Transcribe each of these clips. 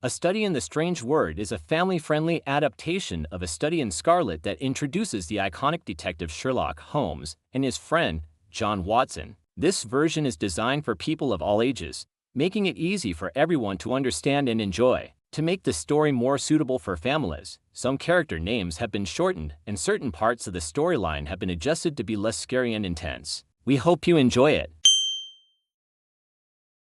A Study in the Strange Word is a family-friendly adaptation of A Study in Scarlet that introduces the iconic detective Sherlock Holmes and his friend, John Watson. This version is designed for people of all ages, making it easy for everyone to understand and enjoy. To make the story more suitable for families, some character names have been shortened and certain parts of the storyline have been adjusted to be less scary and intense. We hope you enjoy it.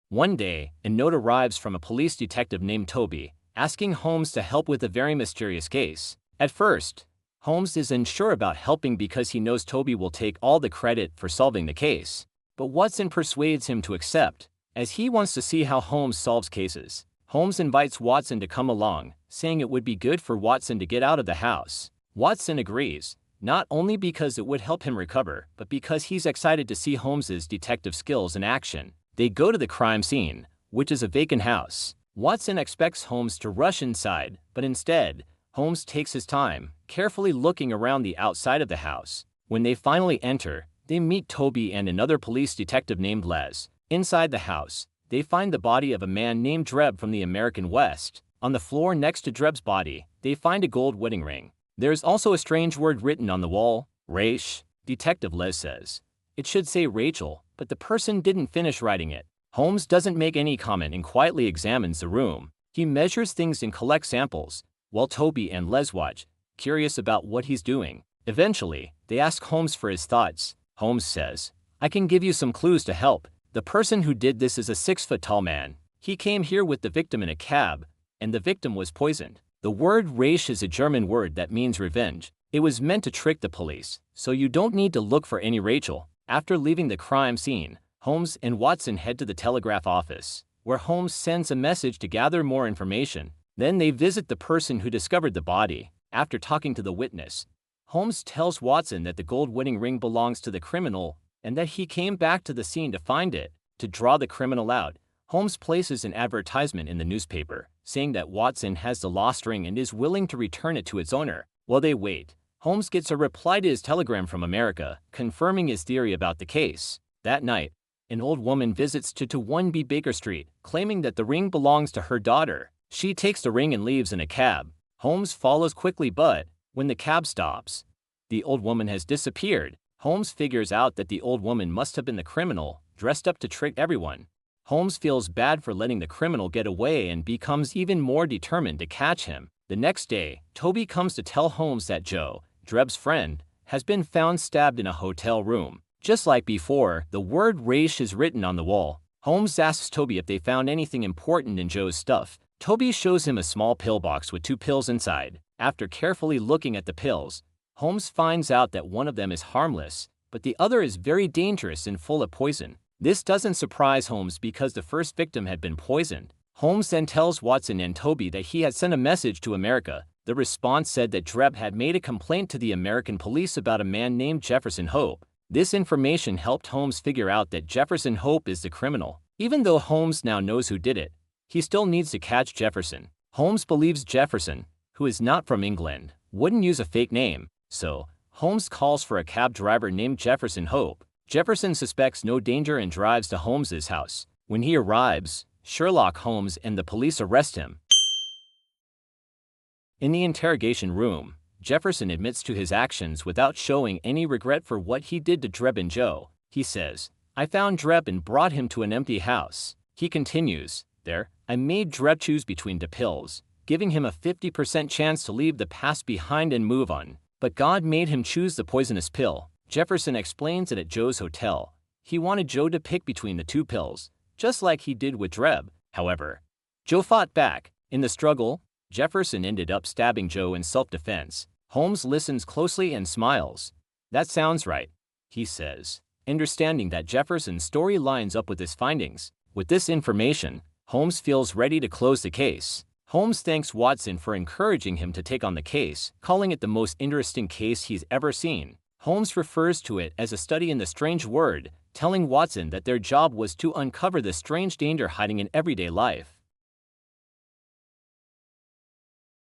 One day, a note arrives from a police detective named Toby, asking Holmes to help with a very mysterious case. At first, Holmes is unsure about helping because he knows Toby will take all the credit for solving the case. But Watson persuades him to accept, as he wants to see how Holmes solves cases. Holmes invites Watson to come along, saying it would be good for Watson to get out of the house. Watson agrees, not only because it would help him recover, but because he's excited to see Holmes's detective skills in action. They go to the crime scene, which is a vacant house. Watson expects Holmes to rush inside, but instead, Holmes takes his time, carefully looking around the outside of the house. When they finally enter, they meet Toby and another police detective named Les. Inside the house, they find the body of a man named Dreb from the American West. On the floor next to Dreb's body, they find a gold wedding ring. There's also a strange word written on the wall, Raish. Detective Les says it should say Rachel, but the person didn't finish writing it. Holmes doesn't make any comment and quietly examines the room. He measures things and collects samples, while Toby and Les watch, curious about what he's doing. Eventually, they ask Holmes for his thoughts. Holmes says, "I can give you some clues to help. The person who did this is a 6-foot-tall man. He came here with the victim in a cab, and the victim was poisoned." The word Raish is a German word that means revenge. It was meant to trick the police, so you don't need to look for any Rachel. After leaving the crime scene, Holmes and Watson head to the telegraph office, where Holmes sends a message to gather more information. Then they visit the person who discovered the body. After talking to the witness, Holmes tells Watson that the gold wedding ring belongs to the criminal and that he came back to the scene to find it. To draw the criminal out, Holmes places an advertisement in the newspaper, saying that Watson has the lost ring and is willing to return it to its owner. While they wait, Holmes gets a reply to his telegram from America, confirming his theory about the case. That night, an old woman visits to 1B Baker Street, claiming that the ring belongs to her daughter. She takes the ring and leaves in a cab. Holmes follows quickly, but when the cab stops, the old woman has disappeared. Holmes figures out that the old woman must have been the criminal, dressed up to trick everyone. Holmes feels bad for letting the criminal get away and becomes even more determined to catch him. The next day, Toby comes to tell Holmes that Joe, Dreb's friend, has been found stabbed in a hotel room. Just like before, the word Raish is written on the wall. Holmes asks Toby if they found anything important in Joe's stuff. Toby shows him a small pill box with 2 pills inside. After carefully looking at the pills, Holmes finds out that one of them is harmless, but the other is very dangerous and full of poison. This doesn't surprise Holmes because the first victim had been poisoned. Holmes then tells Watson and Toby that he had sent a message to America. The response said that Dreb had made a complaint to the American police about a man named Jefferson Hope. This information helped Holmes figure out that Jefferson Hope is the criminal. Even though Holmes now knows who did it, he still needs to catch Jefferson. Holmes believes Jefferson, who is not from England, wouldn't use a fake name, so Holmes calls for a cab driver named Jefferson Hope. Jefferson suspects no danger and drives to Holmes's house. When he arrives, Sherlock Holmes and the police arrest him. In the interrogation room, Jefferson admits to his actions without showing any regret for what he did to Dreb and Joe. He says, "I found Dreb and brought him to an empty house." He continues, "There, I made Dreb choose between the pills, giving him a 50% chance to leave the past behind and move on. But God made him choose the poisonous pill." Jefferson explains that at Joe's hotel, he wanted Joe to pick between the 2 pills, just like he did with Dreb. However, Joe fought back. In the struggle, Jefferson ended up stabbing Joe in self-defense. Holmes listens closely and smiles. "That sounds right," he says, understanding that Jefferson's story lines up with his findings. With this information, Holmes feels ready to close the case. Holmes thanks Watson for encouraging him to take on the case, calling it the most interesting case he's ever seen. Holmes refers to it as a study in the strange word, telling Watson that their job was to uncover the strange danger hiding in everyday life.